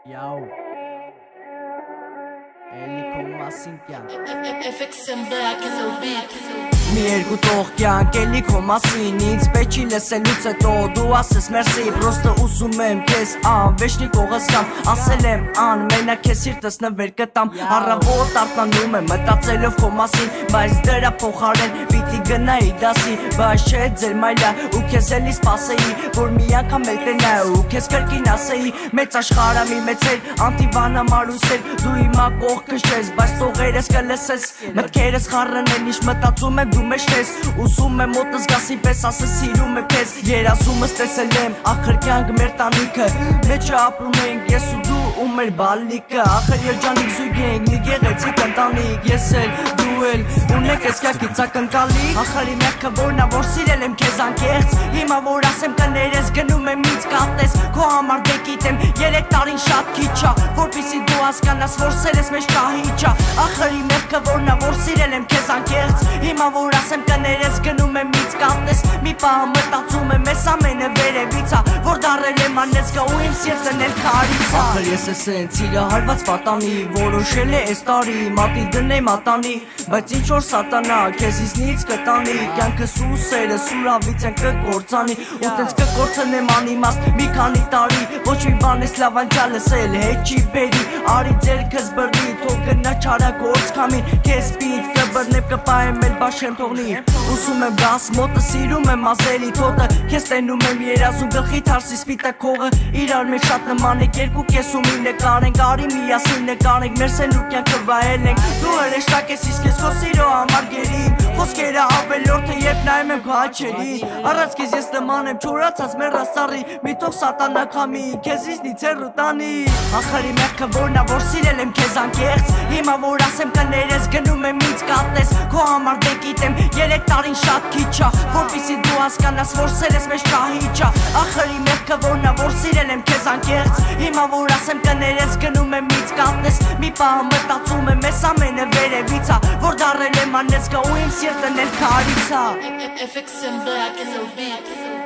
Yo, Eli Masinkian. FX and black is a beat. Mi երկու տողքյան կելի քո մասին ինձ պետք չի լսելուց հետո դու ասես մերսի պրոստը ուզում եմ քեզ անվեշնի կողս կամ ասել եմ ան մենակ քեզ սիրտս նվեր կտամ առավոտ արթնանում եմ մտածելով քո մասին բայց դրա փոխարեն պիտի գնայի դասի բայց չէ ձեր մայլա ու քեզ էլի սպասեի որ մի անգամ էլ տենա ու քեզ կրկին ասեի մեծ աշխարհամի մեծեր անտիվանա մարուսեր դու իմա կողքս ես բայց տողերս կլսես մտքերս խառն են ինչ մտածում եմ դու մեզ ես Ուզում եմ մոտս գասի պես ասես սիրում եմ քեզ Երազումս տեսել եմ ախր կյանք մեր տանիքը Մեջը ապրում ենք ես ու դու ու մեր բալիկը Ախր երջանիկ զույգ ենք մի գեղեցիկ ընտանիք Ես էլ դու էլ ունենք ես կյանքից ակնկալիք Ախր իմ եղքը որն ա որ սիրել եմ քեզ անկեղծ Հիմա որ ասեմ կներես գնում եմ ինձ կատես Քո համար դե գիտեմ 3 տարին շատ քիչ ա Որպեսզի դու հասկանաս որ սերես մեջ կահիճ ա Ախր իմ եղքը որն ա որ սիրել եմ քեզ անկեղծ Հիմա որ ասեմ կներես գնում եմ ինձ կատես Մի պահ մտածում եմ ես ամենը վերևից ա Որ դարել եմ անեցկա ու իմ սիրտն էլ քարից ա Ախր ես ես են սիրահարված պատանի Որոշել է այս տարի մատի դնեմ ատանի Բայց ինչ որ սատանա քեզ իզնից կտանի Կյանքս ու սերը սուրավից են կկործանի Ու տենց կկործնեմ անիմաստ մի քանի տարի Ոչ մի բան ես լավ անջա լսել հետ չի բերի Արի ձերքս բռնի թող գնա չարագործ քամին Քեզ պինդ կբռնեմ կպահեմ էլ բաշեմ թողնի Ուսում եմ գաս մոտը սիրում եմ ազելի թոտը Քեզ տենում եմ երազում գլխի թարսի սպիտակ քողը Իրար մեջ շատ նման եք երկու կեսում իմ նկարենք Արի միասին նկարենք մեր սեն ու կյանքը վայելենք Դու հրեշտակ ես իսկ ես քո սիրո համար գերին Խոսքերը ավելորդը երբ նայում եմ քո աչքերին Առանց քեզ ես նման եմ չորացած մեռած ծառի Մի թող սատանա քամի քեզ իզնից հեռու տանի Ախր իմ եղքը որն ա որ սիրել եմ քեզ անկեղծ Հիմա որ ասեմ կներես գնում եմ ինձ կատես Քո համար դե գիտեմ 3 տարին շատ քիչ ա Որպեսզի դու հասկանաս որ սերես մեջ կահիճ ա Ախր իմ եղքը որն ա որ սիրել եմ քեզ անկեղծ Հիմա որ ասեմ կներես գնում եմ ինձ կատես Մի պահ մտածում եմ ես ամենը վերևից ա Որ դարել եմ անեցկա ու իմ սիրտն էլ քարից ա FX and black is a beat.